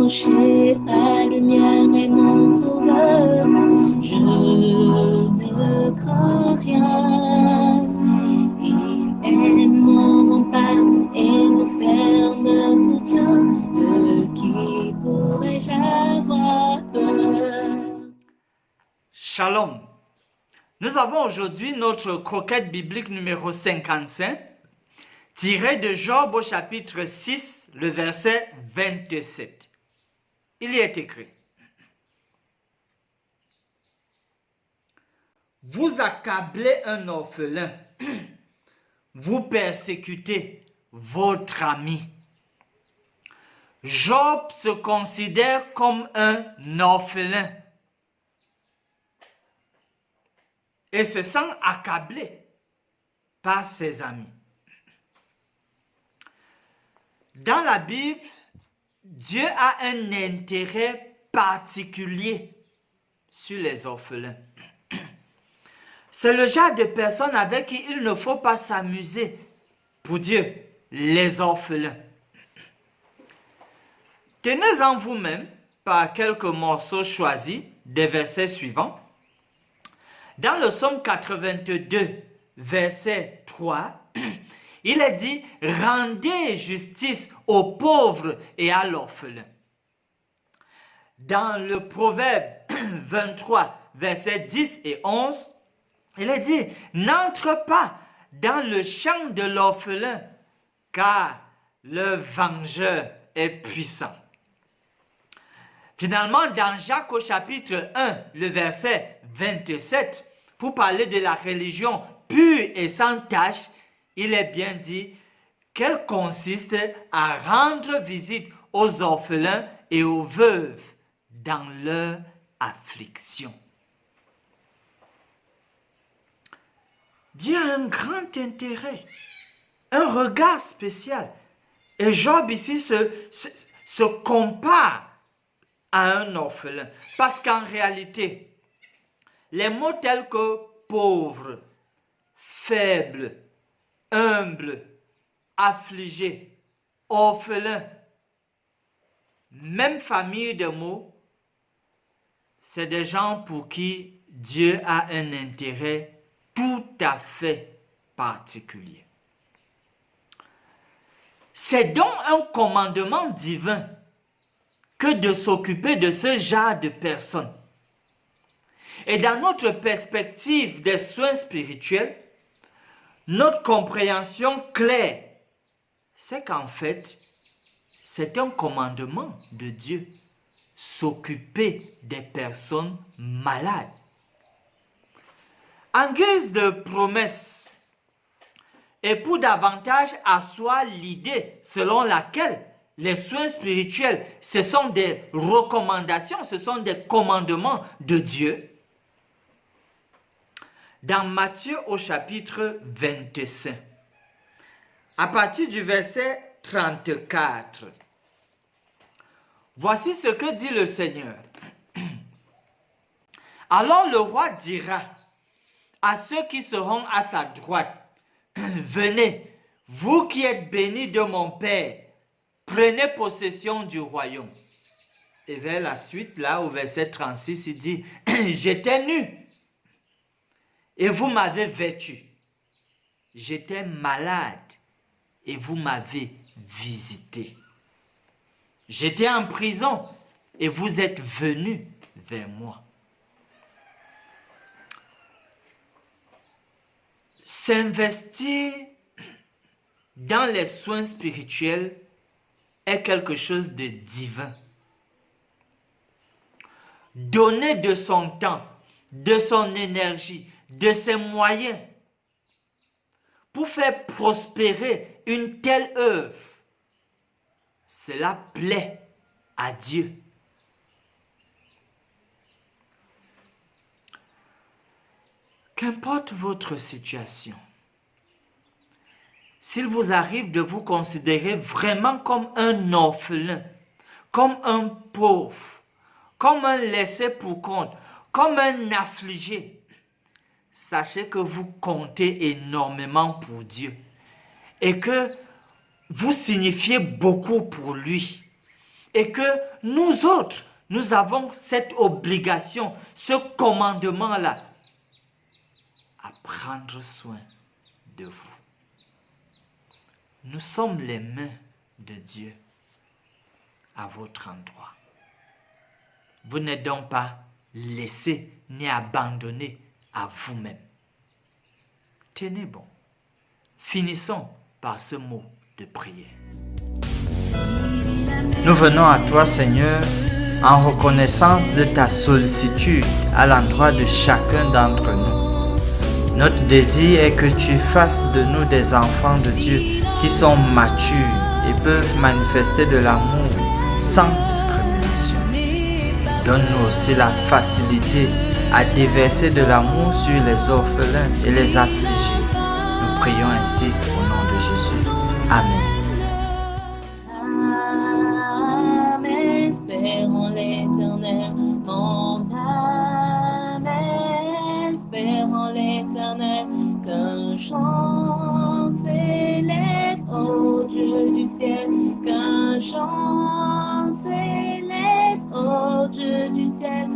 rocher, ta lumière est mon sauveur. Je ne crains rien. Il est mon rempart et mon ferme soutien. De qui pourrais-je avoir peur? Shalom. Nous avons aujourd'hui notre croquette biblique numéro 55, tirée de Job au chapitre 6, le verset 27. Il y est écrit: Vous accablez un orphelin, vous persécutez votre ami. Job se considère comme un orphelin et se sent accablé par ses amis. Dans la Bible, Dieu a un intérêt particulier sur les orphelins. C'est le genre de personnes avec qui il ne faut pas s'amuser. Pour Dieu, les orphelins. Tenez-en vous-même par quelques morceaux choisis des versets suivants. Dans le psaume 82, verset 3, il est dit « Rendez justice aux pauvres et à l'orphelin ». Dans le proverbe 23, versets 10 et 11, il est dit « N'entre pas dans le champ de l'orphelin, car le vengeur est puissant. » Finalement, dans Jacques au chapitre 1, le verset 27, pour parler de la religion pure et sans tache, il est bien dit qu'elle consiste à rendre visite aux orphelins et aux veuves dans leur affliction. Dieu a un grand intérêt, un regard spécial. Et Job ici se compare à un orphelin. Parce qu'en réalité, les mots tels que pauvre, faible, humble, affligé, orphelin, même famille de mots, c'est des gens pour qui Dieu a un intérêt tout à fait particulier. C'est donc un commandement divin que de s'occuper de ce genre de personnes. Et dans notre perspective des soins spirituels, notre compréhension claire, c'est qu'en fait, c'est un commandement de Dieu, s'occuper des personnes malades. En guise de promesse, et pour davantage asseoir l'idée selon laquelle les soins spirituels, ce sont des recommandations, ce sont des commandements de Dieu. Dans Matthieu au chapitre 25, à partir du verset 34, voici ce que dit le Seigneur. Alors le roi dira à ceux qui seront à sa droite, venez, vous qui êtes bénis de mon Père, prenez possession du royaume. Et vers la suite, là au verset 36, il dit, j'étais nu et vous m'avez vêtu. J'étais malade et vous m'avez visité. J'étais en prison et vous êtes venus vers moi. S'investir dans les soins spirituels est quelque chose de divin. Donner de son temps, de son énergie, de ses moyens pour faire prospérer une telle œuvre, cela plaît à Dieu. Qu'importe votre situation, s'il vous arrive de vous considérer vraiment comme un orphelin, comme un pauvre, comme un laissé pour compte, comme un affligé, sachez que vous comptez énormément pour Dieu et que vous signifiez beaucoup pour lui. et que nous autres, nous avons cette obligation, ce commandement-là, à prendre soin de vous. Nous sommes les mains de Dieu à votre endroit. Vous n'êtes donc pas laissés ni abandonnés à vous-même. Tenez bon. Finissons par ce mot de prière. Nous venons à toi, Seigneur, en reconnaissance de ta sollicitude à l'endroit de chacun d'entre nous. Notre désir est que tu fasses de nous des enfants de Dieu qui sont matures et peuvent manifester de l'amour sans discrimination. Donne-nous aussi la facilité à déverser de l'amour sur les orphelins et les affligés. Nous prions ainsi au nom de Jésus. Amen. Espérons l'Éternel, mon âme, espérons l'Éternel, qu'un chant s'élève au Dieu du ciel, qu'un chant s'élève au Dieu du ciel,